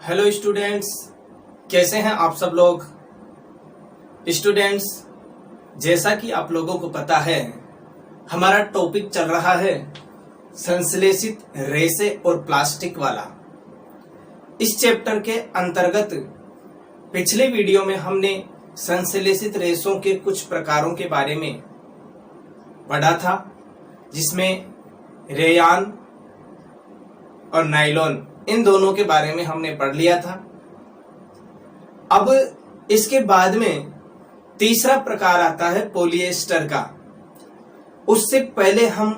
Hello students, कैसे हैं आप सब लोग। स्टूडेंट्स, जैसा कि आप लोगों को पता है, हमारा टॉपिक चल रहा है संश्लेषित रेसे और प्लास्टिक वाला। इस चैप्टर के अंतर्गत पिछले वीडियो में हमने संश्लेषित रेसों के कुछ प्रकारों के बारे में पढ़ा था, जिसमें रेयान और नायलॉन, इन दोनों के बारे में हमने पढ़ लिया था। अब इसके बाद में तीसरा प्रकार आता है पॉलिएस्टर का। उससे पहले हम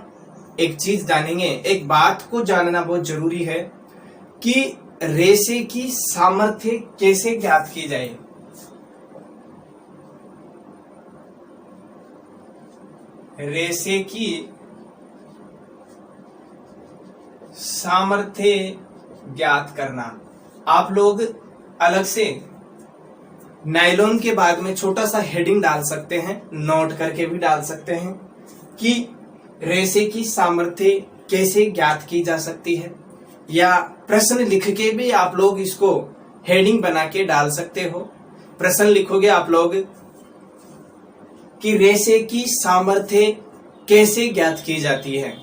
एक चीज जानेंगे, एक बात को जानना बहुत जरूरी है कि रेसे की सामर्थ्य कैसे ज्ञात की जाए। रेसे की सामर्थ्य ज्ञात करना। आप लोग अलग से नायलॉन के बाद में छोटा सा हेडिंग डाल सकते हैं, नोट करके भी डाल सकते हैं कि रेसे की सामर्थ्य कैसे ज्ञात की जा सकती है, या प्रश्न लिख के भी आप लोग इसको हेडिंग बना के डाल सकते हो। प्रश्न लिखोगे आप लोग कि रेसे की सामर्थ्य कैसे ज्ञात की जाती है,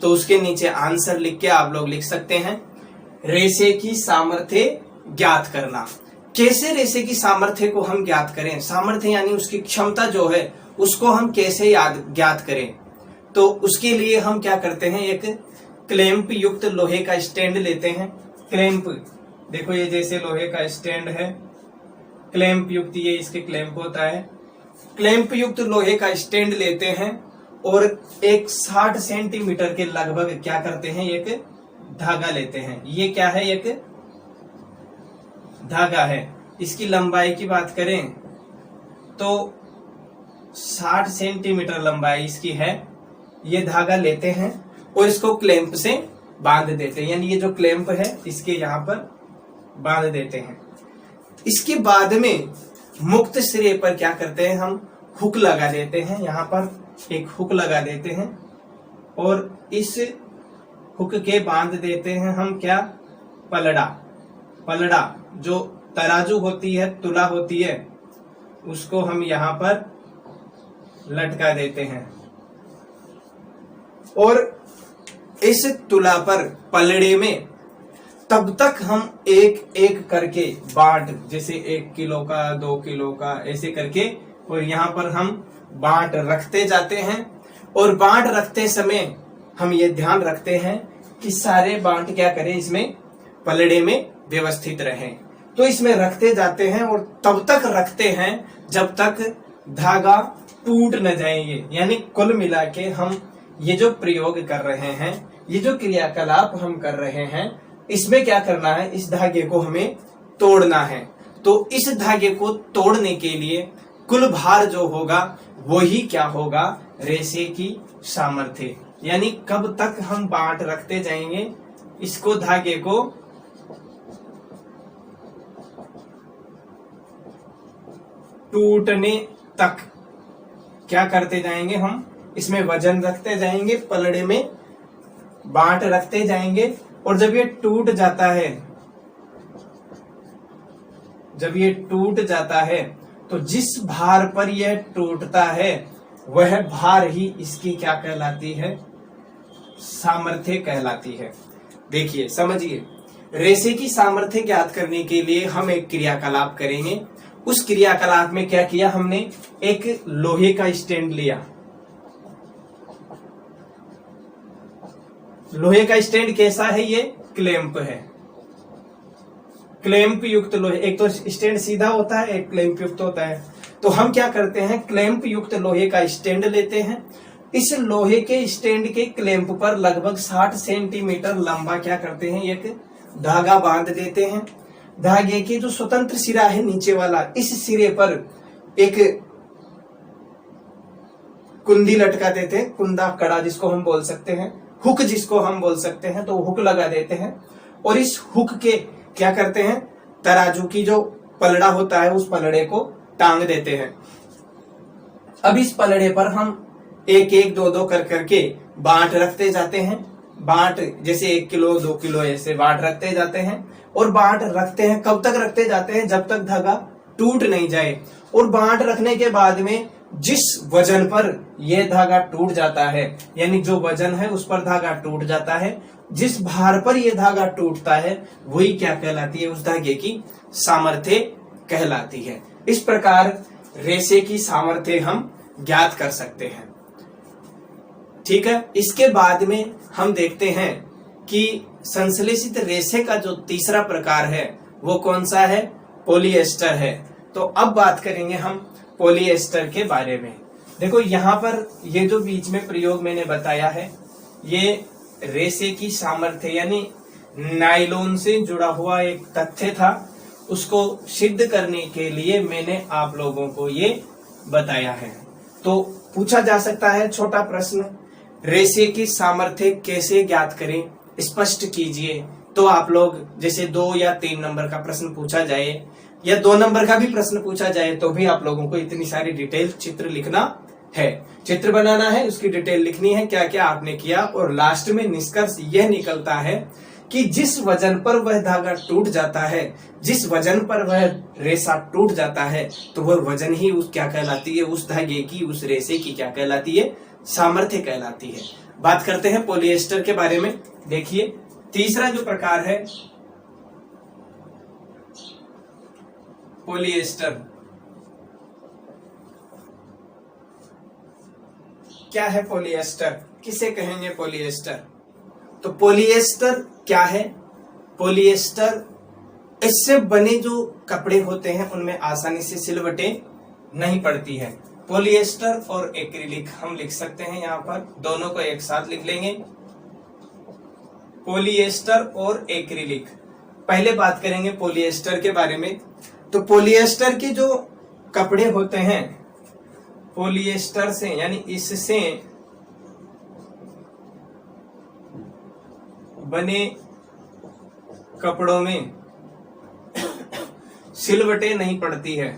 तो उसके नीचे आंसर लिख के आप लोग लिख सकते हैं रेसे की सामर्थ्य ज्ञात करना। कैसे रेसे की सामर्थ्य को हम ज्ञात करें, सामर्थ्य यानी उसकी क्षमता जो है उसको हम कैसे ज्ञात करें। तो उसके लिए हम क्या करते हैं, एक क्लैंप युक्त लोहे का स्टैंड लेते हैं। क्लैंप देखो, ये जैसे लोहे का स्टैंड है, क्लैंप युक्त, ये इसके क्लैंप होता है। क्लैंप युक्त लोहे का स्टैंड लेते हैं और एक 60 सेंटीमीटर के लगभग क्या करते हैं, एक धागा लेते हैं। ये क्या है, एक धागा है। इसकी लंबाई की बात करें तो 60 सेंटीमीटर लंबाई इसकी है। ये धागा लेते हैं और इसको क्लैंप से बांध देते हैं, यानी ये जो क्लैंप है इसके यहाँ पर बांध देते हैं। इसके बाद में मुक्त सिरे पर क्या करते हैं, हम हुक लगा देते हैं। यहाँ पर एक हुक लगा देते हैं और इस हुक के बांध देते हैं हम क्या, पलड़ा। पलड़ा जो तराजू होती है, तुला होती है, उसको हम यहाँ पर लटका देते हैं और इस तुला पर, पलड़े में तब तक हम एक एक करके बांट, जैसे 1 किलो का, 2 किलो का, ऐसे करके, और यहाँ पर हम बांट रखते जाते हैं। और बांट रखते समय हम ये ध्यान रखते हैं कि सारे बांट क्या करें, इसमें पलड़े में व्यवस्थित रहें। तो इसमें रखते जाते हैं और तब तक रखते हैं जब तक धागा टूट न जाएंगे। यानी कुल मिला के हम ये जो प्रयोग कर रहे हैं, ये जो क्रियाकलाप हम कर रहे हैं, इसमें क्या करना है, इस धागे को हमें तोड़ना है। तो इस धागे को तोड़ने के लिए कुल भार जो होगा वही क्या होगा, रेसे की सामर्थ्य। यानी कब तक हम बांट रखते जाएंगे इसको, धागे को टूटने तक क्या करते जाएंगे, हम इसमें वजन रखते जाएंगे, पलड़े में बांट रखते जाएंगे। और जब ये टूट जाता है, जब ये टूट जाता है तो जिस भार पर यह टूटता है वह भार ही इसकी क्या कहलाती है, सामर्थ्य कहलाती है। देखिए, समझिए, रेसे की सामर्थ्य ज्ञात करने के लिए हम एक क्रियाकलाप करेंगे। उस क्रियाकलाप में क्या किया हमने, एक लोहे का स्टैंड लिया। लोहे का स्टैंड कैसा है, ये क्लैंप है, क्लैंप युक्त लोहे। एक तो स्टैंड सीधा होता है, एक क्लैंप युक्त होता है। तो हम क्या करते हैं, क्लैंप युक्त लोहे का स्टैंड लेते हैं। इस लोहे के स्टैंड के क्लैंप पर लगभग 60 सेंटीमीटर लंबा क्या करते हैं, एक धागा बांध देते हैं। धागे की जो स्वतंत्र सिरा है नीचे वाला, इस सिरे पर एक कुंदी लटका देते हैं, कुंदा, कड़ा जिसको हम बोल सकते हैं, हुक जिसको हम बोल सकते हैं। तो हुक लगा देते हैं और इस हुक के क्या करते हैं, तराजू की जो पलड़ा होता है उस पलड़े को टांग देते हैं। अब इस पलड़े पर हम एक एक, दो दो कर करके बांट रखते जाते हैं। बांट, जैसे 1 किलो 2 किलो ऐसे बांट रखते जाते हैं, और बांट रखते हैं कब तक रखते जाते हैं, जब तक धागा टूट नहीं जाए। और बांट रखने के बाद में जिस वजन पर यह धागा टूट जाता है, यानी जो वजन है उस पर धागा टूट जाता है, जिस भार पर यह धागा टूटता है वही क्या कहलाती है, उस धागे की सामर्थ्य कहलाती है। इस प्रकार रेशे की सामर्थ्य हम ज्ञात कर सकते हैं। ठीक है, इसके बाद में हम देखते हैं कि संश्लेषित रेशे का जो तीसरा प्रकार है वो कौन सा है, पॉलिएस्टर है। तो अब बात करेंगे हम पॉलिएस्टर के बारे में। देखो यहाँ पर ये जो बीच में प्रयोग मैंने बताया है, ये रेशे की सामर्थ्य यानी नायलॉन से जुड़ा हुआ एक तथ्य था, उसको सिद्ध करने के लिए मैंने आप लोगों को ये बताया है। तो पूछा जा सकता है छोटा प्रश्न, रेशे की सामर्थ्य कैसे ज्ञात करें, स्पष्ट कीजिए। तो आप लोग जैसे 2 या 3 नंबर का प्रश्न पूछा जाए या 2 नंबर का भी प्रश्न पूछा जाए तो भी आप लोगों को इतनी सारी डिटेल चित्र लिखना है, चित्र बनाना है, उसकी डिटेल लिखनी है, क्या क्या आपने किया, और लास्ट में निष्कर्ष यह निकलता है कि जिस वजन पर वह धागा टूट जाता है, जिस वजन पर वह रेशा टूट जाता है, तो वह वजन ही उस क्या कहलाती है, उस धागे की, उस रेशे की क्या कहलाती है, सामर्थ्य कहलाती है। बात करते हैं पॉलिएस्टर के बारे में। देखिए तीसरा जो प्रकार है पॉलिएस्टर, क्या है पॉलिएस्टर, किसे कहेंगे पॉलिएस्टर? तो पॉलिएस्टर क्या है? पॉलिएस्टर, इससे बने जो कपड़े होते हैं उनमें आसानी से सिलवटें नहीं पड़ती है। पॉलिएस्टर और एक्रिलिक हम लिख सकते हैं, यहाँ पर दोनों को एक साथ लिख लेंगे, पॉलिएस्टर और एक्रिलिक। पहले बात करेंगे पॉलिएस्टर के बारे में। तो पॉलिएस्टर के जो कपड़े होते हैं, पॉलिएस्टर से यानी इससे बने कपड़ों में सिलवटें नहीं पड़ती है।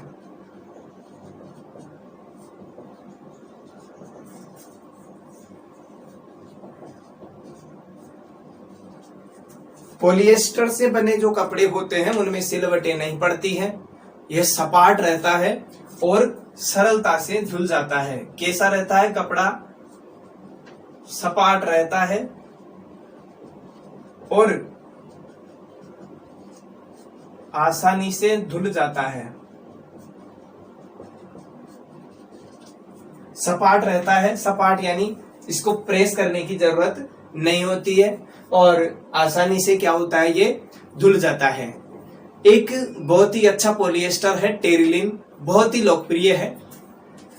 पॉलिएस्टर से बने जो कपड़े होते हैं उनमें सिलवटें नहीं पड़ती है, यह सपाट रहता है और सरलता से धुल जाता है। कैसा रहता है कपड़ा? सपाट रहता है और आसानी से धुल जाता है। सपाट रहता है, सपाट यानी इसको प्रेस करने की जरूरत नहीं होती है और आसानी से क्या होता है, ये धुल जाता है। एक बहुत ही अच्छा पॉलिएस्टर है टेरिलिन, बहुत ही लोकप्रिय है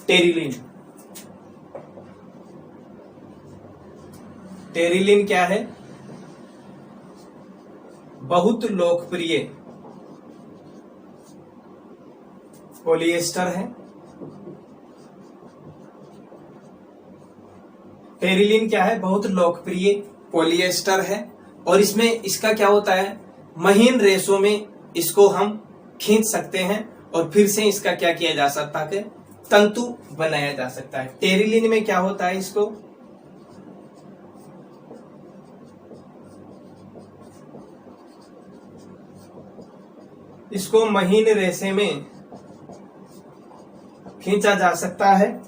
टेरिलिन। टेरिलिन क्या है? बहुत लोकप्रिय पॉलिएस्टर है। टेरिलिन क्या है? बहुत लोकप्रिय पॉलिएस्टर है और इसमें इसका क्या होता है, महीन रेशों में इसको हम खींच सकते हैं और फिर से इसका क्या किया जा सकता है, तंतु बनाया जा सकता है। टेरिलिन में क्या होता है, इसको महीन रेशे में खींचा जा सकता है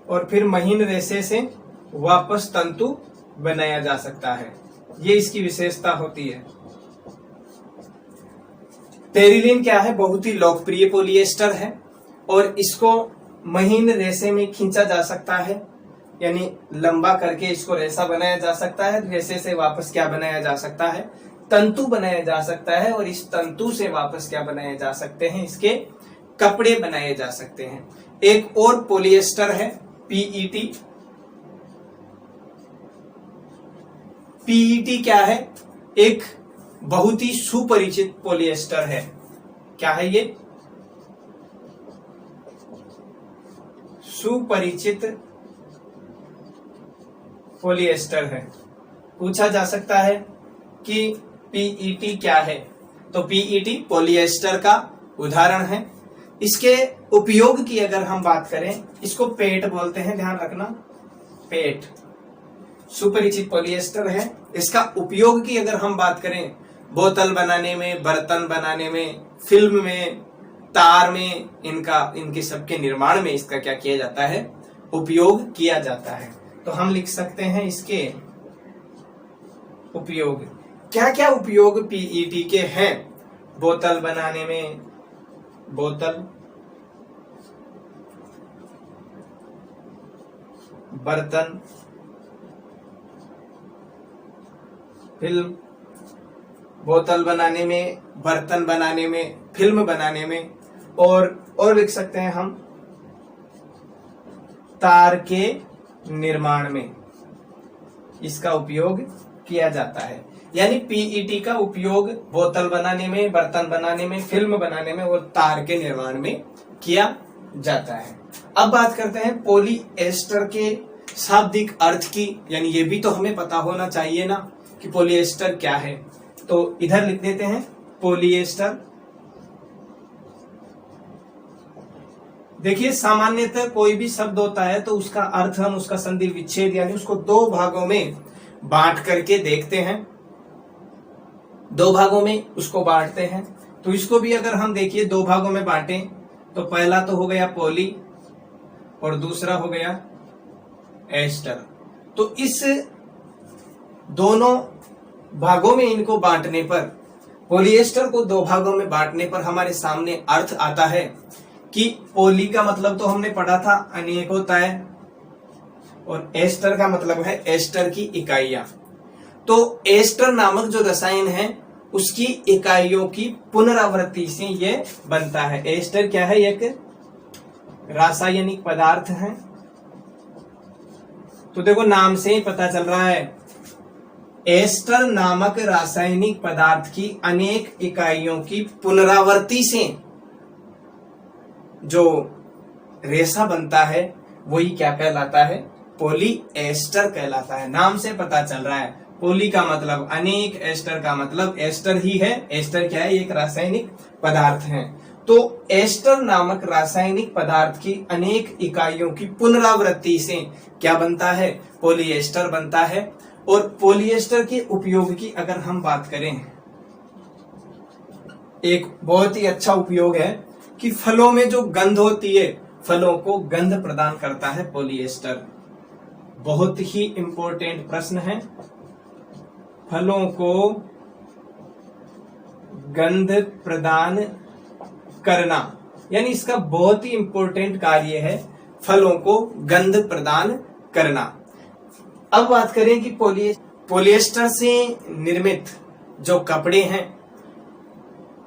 और फिर महीन रेशे से वापस तंतु बनाया जा सकता है। ये इसकी विशेषता होती है। टेरिलिन क्या है? बहुत ही लोकप्रिय पॉलिएस्टर है और इसको महीन रेशे में खींचा जा सकता है, यानी लंबा करके इसको रेशा बनाया जा सकता है, रेशे से वापस क्या बनाया जा सकता है, तंतु बनाया जा सकता है और इस तंतु से वापस क्या बनाए जा सकते हैं, इसके कपड़े बनाए जा सकते हैं। एक और पॉलिएस्टर है पीईटी। पीईटी क्या है? एक बहुत ही सुपरिचित पॉलिएस्टर है। क्या है ये? सुपरिचित पॉलिएस्टर है। पूछा जा सकता है कि पीईटी क्या है? तो पीईटी पॉलिएस्टर का उदाहरण है। इसके उपयोग की अगर हम बात करें, इसको पेट बोलते हैं, ध्यान रखना, पेट सुपरिचित पॉलिएस्टर है इसका उपयोग की अगर हम बात करें, बोतल बनाने में, बर्तन बनाने में, फिल्म में, तार में, इनके सबके निर्माण में इसका क्या किया जाता है, उपयोग किया जाता है। तो हम लिख सकते हैं इसके उपयोग। क्या क्या उपयोग पीईटी के हैं? बोतल बनाने में, बोतल, बर्तन, फिल्म, बोतल बनाने में, बर्तन बनाने में, फिल्म बनाने में, और लिख सकते हैं हम तार के निर्माण में इसका उपयोग किया जाता है। यानी पीईटी का उपयोग बोतल बनाने में, बर्तन बनाने में, फिल्म बनाने में और तार के निर्माण में किया जाता है। अब बात करते हैं पॉलीएस्टर के शाब्दिक अर्थ की, यानी ये भी तो हमें पता होना चाहिए ना कि पॉलीएस्टर क्या है। तो इधर लिख देते हैं पॉलीएस्टर। देखिए, सामान्यतः कोई भी शब्द होता है तो उसका अर्थ हम उसका संधि विच्छेद यानी उसको दो भागों में बांट करके देखते हैं, दो भागों में उसको बांटते हैं। तो इसको भी अगर हम देखिए दो भागों में बांटें तो पहला तो हो गया पॉली और दूसरा हो गया एस्टर। तो इस दोनों भागों में इनको बांटने पर, पॉलीएस्टर को दो भागों में बांटने पर हमारे सामने अर्थ आता है कि पॉली का मतलब तो हमने पढ़ा था अनेक होता है और एस्टर का मतलब है एस्टर की इकाइयां। तो एस्टर नामक जो रसायन है उसकी इकाइयों की पुनरावृत्ति से ये बनता है। एस्टर क्या है? एक रासायनिक पदार्थ है। तो देखो नाम से ही पता चल रहा है, एस्टर नामक रासायनिक पदार्थ की अनेक इकाइयों की पुनरावृत्ति से जो रेशा बनता है वही क्या कहलाता है? पॉलीएस्टर कहलाता है। नाम से पता चल रहा है, पॉली का मतलब अनेक, एस्टर का मतलब एस्टर ही है। एस्टर क्या है? एक रासायनिक पदार्थ है। तो एस्टर नामक रासायनिक पदार्थ की अनेक इकाइयों की पुनरावृत्ति से क्या बनता है? पॉलीएस्टर बनता है। और पॉलीएस्टर के उपयोग की अगर हम बात करें, एक बहुत ही अच्छा उपयोग है कि फलों में जो गंध होती है, फलों को गंध प्रदान करता है पॉलीएस्टर। बहुत ही इंपॉर्टेंट प्रश्न है, फलों को गंध प्रदान करना, यानी इसका बहुत ही इंपॉर्टेंट कार्य है फलों को गंध प्रदान करना। अब बात करें कि पॉलीएस्टर से निर्मित जो कपड़े हैं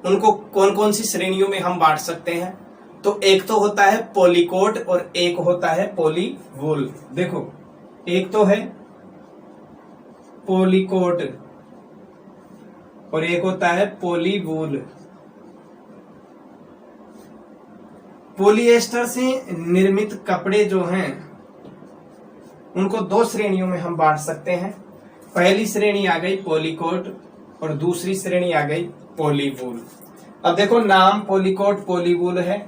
उनको कौन कौन सी श्रेणियों में हम बांट सकते हैं। तो एक तो होता है पॉलीकोट और एक होता है पॉलीवूल। देखो, एक तो है पॉलीकोट और एक होता है पॉलीवूल। पॉलीएस्टर से निर्मित कपड़े जो हैं उनको दो श्रेणियों में हम बांट सकते हैं। पहली श्रेणी आ गई पॉलीकोट और दूसरी श्रेणी आ गई पॉलीवूल। अब देखो, नाम पॉलीकोट पॉलीवूल है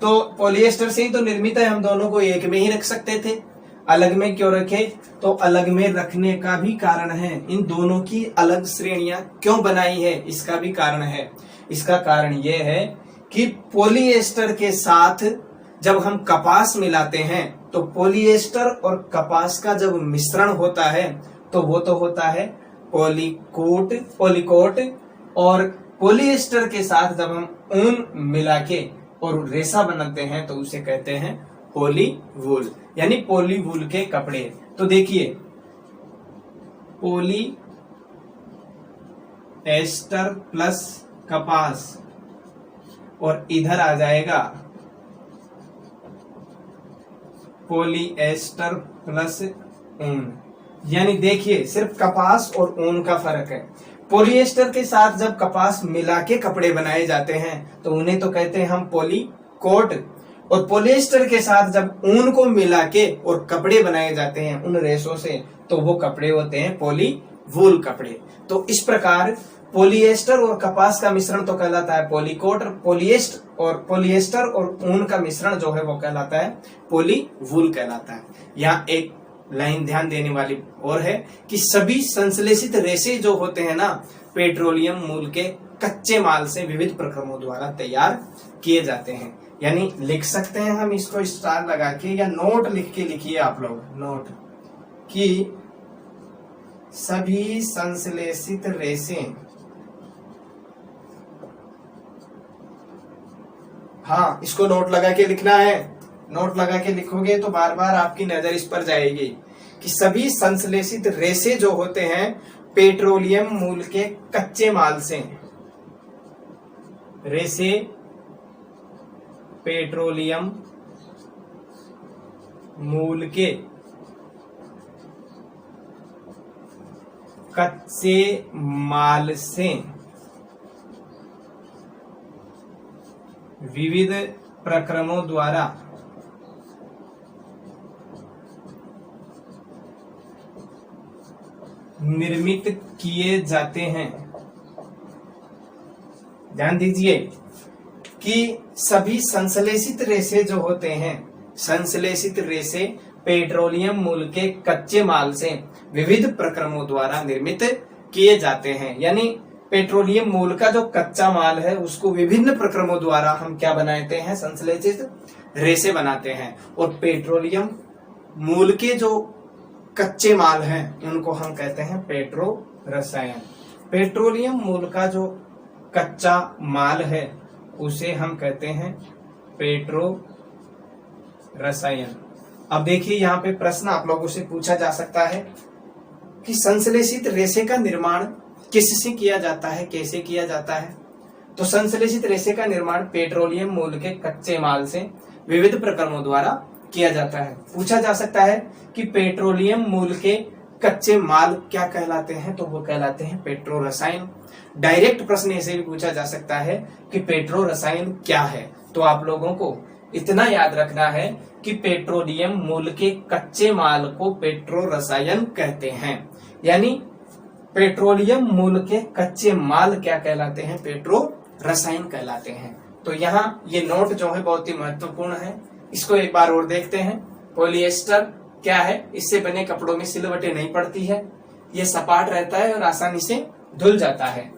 तो पॉलीएस्टर से ही तो निर्मित है, हम दोनों को एक में ही रख सकते थे, अलग में क्यों रखे? तो अलग में रखने का भी कारण है, इन दोनों की अलग श्रेणियां क्यों बनाई है इसका भी कारण है। इसका कारण यह है कि पॉलीएस्टर के साथ जब हम कपास मिलाते हैं तो पॉलीएस्टर और कपास का जब मिश्रण होता है तो वो तो होता है पॉलीकोट, और पॉलीएस्टर के साथ जब हम ऊन मिला के और रेशा बनाते हैं तो उसे कहते हैं पॉलीवूल, यानी पॉलीवूल के कपड़े। तो देखिए, पॉलीएस्टर प्लस कपास और इधर आ जाएगा पॉलीएस्टर प्लस ऊन। यानी देखिए, सिर्फ कपास और ऊन का फर्क है। पॉलीएस्टर के साथ जब कपास मिला के कपड़े बनाए जाते हैं तो उन्हें तो कहते हैं हम पॉलीकोट, और पॉलीएस्टर के साथ जब ऊन को मिला के और कपड़े बनाए जाते हैं उन रेशों से तो वो कपड़े होते हैं पॉलीवूल कपड़े। तो इस प्रकार पॉलीएस्टर और कपास का मिश्रण तो कहलाता है पॉलीकोट, और पॉलीएस्टर और ऊन का मिश्रण जो है वो कहलाता है पॉलीवूल कहलाता है। यहाँ एक लाइन ध्यान देने वाली और है कि सभी संश्लेषित रेशे जो होते हैं ना, पेट्रोलियम मूल के कच्चे माल से विविध प्रक्रमों द्वारा तैयार किए जाते हैं। यानी लिख सकते हैं हम इसको स्टार लगा के, या नोट लिख के लिखिए आप लोग, नोट कि सभी संश्लेषित रेशे, हाँ इसको नोट लगा के लिखना है। नोट लगा के लिखोगे तो बार बार आपकी नजर इस पर जाएगी कि सभी संश्लेषित रेशे जो होते हैं पेट्रोलियम मूल के कच्चे माल से, रेशे पेट्रोलियम मूल के कच्चे माल से विविध प्रक्रमों द्वारा निर्मित किए जाते हैं। ध्यान दीजिए कि सभी संश्लेषित रेशे जो होते हैं, संश्लेषित रेशे पेट्रोलियम मूल के कच्चे माल से विविध प्रक्रमों द्वारा निर्मित किए जाते हैं। यानी पेट्रोलियम मूल का जो कच्चा माल है उसको विभिन्न प्रक्रमों द्वारा हम क्या बनाते हैं, संश्लेषित रेशे बनाते हैं। और पेट्रोलियम मूल के जो कच्चे माल हैं उनको हम कहते हैं पेट्रो रसायन। पेट्रोलियम मूल का जो कच्चा माल है उसे हम कहते हैं पेट्रो रसायन। अब देखिए यहाँ पे प्रश्न आप लोगों से पूछा जा सकता है कि संश्लेषित रेशे का निर्माण किससे किया जाता है, कैसे किया जाता है। तो संश्लेषित रेशे का निर्माण पेट्रोलियम मूल के कच्चे माल से विविध प्रक्रमों द्वारा किया जाता है। पूछा जा सकता है कि पेट्रोलियम मूल के कच्चे माल क्या कहलाते हैं, तो वो कहलाते हैं पेट्रो रसायन। डायरेक्ट प्रश्न ऐसे भी पूछा जा सकता है कि पेट्रो रसायन क्या है। तो आप लोगों को इतना याद रखना है कि पेट्रोलियम मूल के कच्चे माल को पेट्रो रसायन कहते हैं। यानी पेट्रोलियम मूल के कच्चे माल क्या कहलाते हैं, पेट्रो रसायन कहलाते हैं। तो यहाँ ये नोट जो है बहुत ही महत्वपूर्ण है। इसको एक बार और देखते हैं। पॉलिएस्टर क्या है, इससे बने कपड़ों में सिलवटें नहीं पड़ती है, ये सपाट रहता है और आसानी से धुल जाता है।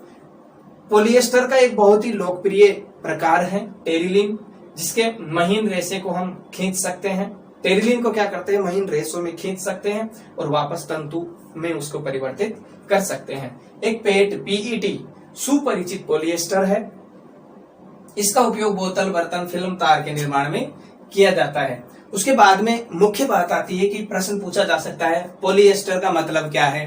पॉलिएस्टर का एक बहुत ही लोकप्रिय प्रकार है टेरिलिन, जिसके महीन रेशे को हम खींच सकते हैं। टेरिलिन को क्या करते हैं, महीन रेशों में खींच सकते हैं और वापस तंतु में उसको परिवर्तित कर सकते हैं। एक पीईटी सुपरिचित पॉलिएस्टर है। इसका उपयोग बोतल, बर्तन, फिल्म, तार के निर्माण में किया जाता है। उसके बाद में मुख्य बात आती है कि प्रश्न पूछा जा सकता है पॉलिएस्टर का मतलब क्या है,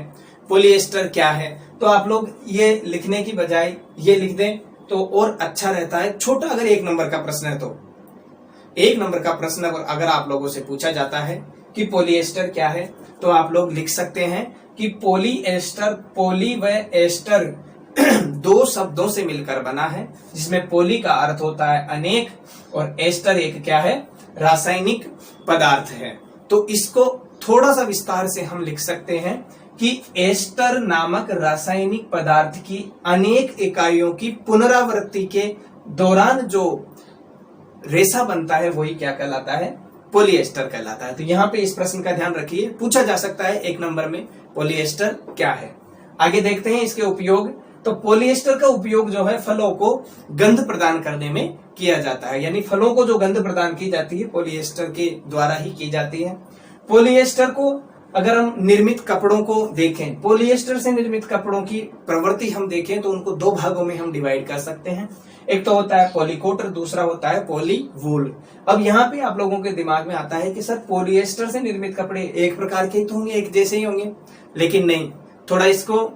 पॉलिएस्टर क्या है। तो आप लोग ये लिखने की बजाय ये लिख दें तो और अच्छा रहता है। छोटा अगर 1 नंबर का प्रश्न है तो 1 नंबर का प्रश्न अगर आप लोगों से पूछा जाता है कि पॉलिएस्टर क्या है, तो आप लोग लिख सकते हैं कि पॉलिएस्टर, पॉली व एस्टर 2 शब्दों से मिलकर बना है, जिसमें पॉली का अर्थ होता है अनेक और एस्टर एक क्या है, रासायनिक पदार्थ है। तो इसको थोड़ा सा विस्तार से हम लिख सकते हैं कि एस्टर नामक रासायनिक पदार्थ की अनेक इकाइयों की पुनरावृत्ति के दौरान जो रेशा बनता है वही क्या कहलाता है, पॉलिएस्टर कहलाता है। तो यहाँ पे इस प्रश्न का ध्यान रखिए, पूछा जा सकता है 1 नंबर में पॉलिएस्टर क्या है। आगे देखते हैं इसके उपयोग। तो पॉलिएस्टर का उपयोग जो है फलों को गंध प्रदान करने में किया जाता है। यानी फलों को जो गंध प्रदान की जाती है पॉलिएस्टर के द्वारा ही की जाती है। पॉलिएस्टर को अगर हम निर्मित कपड़ों को देखें, पॉलिएस्टर से निर्मित कपड़ों की प्रवृत्ति हम देखें तो उनको 2 भागों में हम डिवाइड कर सकते हैं। एक तो होता है पॉलीकोट और दूसरा होता है पॉलीवूल। अब यहाँ पे आप लोगों के दिमाग में आता है कि सर पॉलिएस्टर से निर्मित कपड़े एक प्रकार के तो होंगे, एक जैसे ही होंगे, लेकिन नहीं। थोड़ा इसको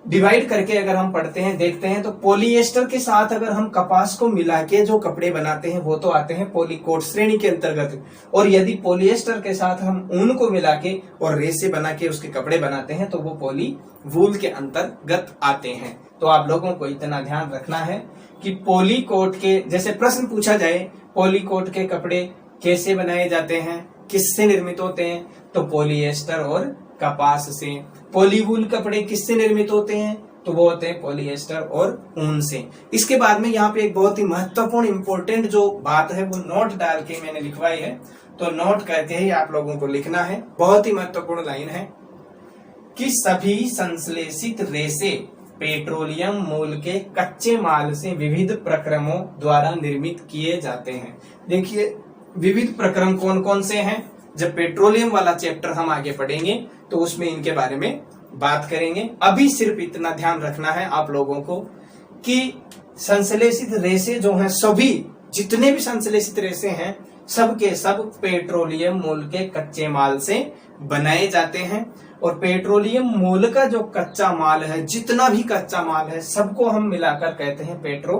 डिवाइड करके अगर हम पढ़ते हैं, देखते हैं, तो पॉलिएस्टर के साथ अगर हम कपास को मिला के जो कपड़े बनाते हैं वो तो आते हैं पॉलीकोट श्रेणी के अंतर्गत। और यदि पॉलिएस्टर के साथ हम ऊन को मिला के और रेशे बना के उसके कपड़े बनाते हैं तो वो पॉलीवूल के अंतर्गत आते हैं। तो आप लोगों को इतना ध्यान रखना है कि पॉलीकोट के, जैसे प्रश्न पूछा जाए पॉलीकोट के कपड़े कैसे बनाए जाते हैं, किससे निर्मित होते हैं, तो पॉलिएस्टर और कपास से। पॉलीवूल कपड़े किससे निर्मित होते हैं, तो वो होते हैं पॉलिएस्टर और ऊन से। इसके बाद में यहाँ पे एक बहुत ही महत्वपूर्ण इंपॉर्टेंट जो बात है वो नोट डाल के मैंने लिखवाई है, तो नोट करके ही आप लोगों को लिखना है। बहुत ही महत्वपूर्ण लाइन है कि सभी संश्लेषित रेशे पेट्रोलियम मूल के कच्चे माल से विविध प्रक्रमों द्वारा निर्मित किए जाते हैं। देखिए विविध प्रक्रम कौन कौन से हैं, जब पेट्रोलियम वाला चैप्टर हम आगे पढ़ेंगे तो उसमें इनके बारे में बात करेंगे। अभी सिर्फ इतना ध्यान रखना है आप लोगों को कि संश्लेषित रेशे जो हैं, सभी जितने भी संश्लेषित रेशे हैं सब के सब पेट्रोलियम मूल के कच्चे माल से बनाए जाते हैं। और पेट्रोलियम मूल का जो कच्चा माल है, जितना भी कच्चा माल है, सबको हम मिलाकर कहते हैं पेट्रो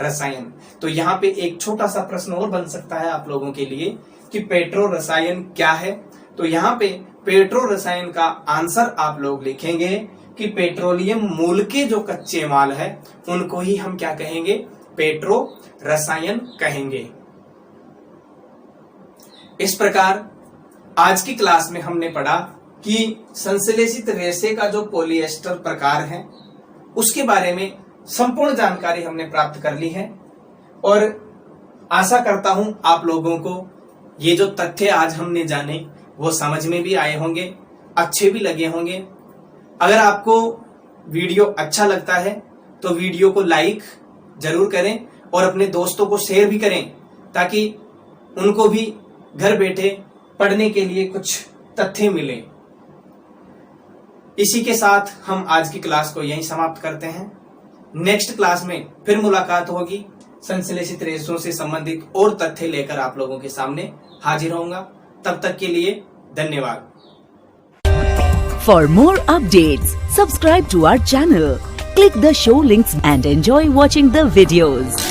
रसायन। तो यहाँ पे एक छोटा सा प्रश्न और बन सकता है आप लोगों के लिए कि पेट्रो रसायन क्या है। तो यहाँ पे पेट्रो रसायन का आंसर आप लोग लिखेंगे कि पेट्रोलियम मूल के जो कच्चे माल है उनको ही हम क्या कहेंगे, पेट्रो रसायन कहेंगे। इस प्रकार आज की क्लास में हमने पढ़ा कि संश्लेषित रेशे का जो पॉलिएस्टर प्रकार है उसके बारे में संपूर्ण जानकारी हमने प्राप्त कर ली है। और आशा करता हूं आप लोगों को ये जो तथ्य आज हमने जाने वो समझ में भी आए होंगे, अच्छे भी लगे होंगे। अगर आपको वीडियो अच्छा लगता है तो वीडियो को लाइक जरूर करें और अपने दोस्तों को शेयर भी करें ताकि उनको भी घर बैठे पढ़ने के लिए कुछ तथ्य मिले। इसी के साथ हम आज की क्लास को यहीं समाप्त करते हैं। नेक्स्ट क्लास में फिर मुलाकात होगी, संश्लेषित रेशों से संबंधित और तथ्य लेकर आप लोगों के सामने हाजिर होऊंगा। तब तक के लिए धन्यवाद। For more updates, subscribe to our channel, click the show links and enjoy watching the videos.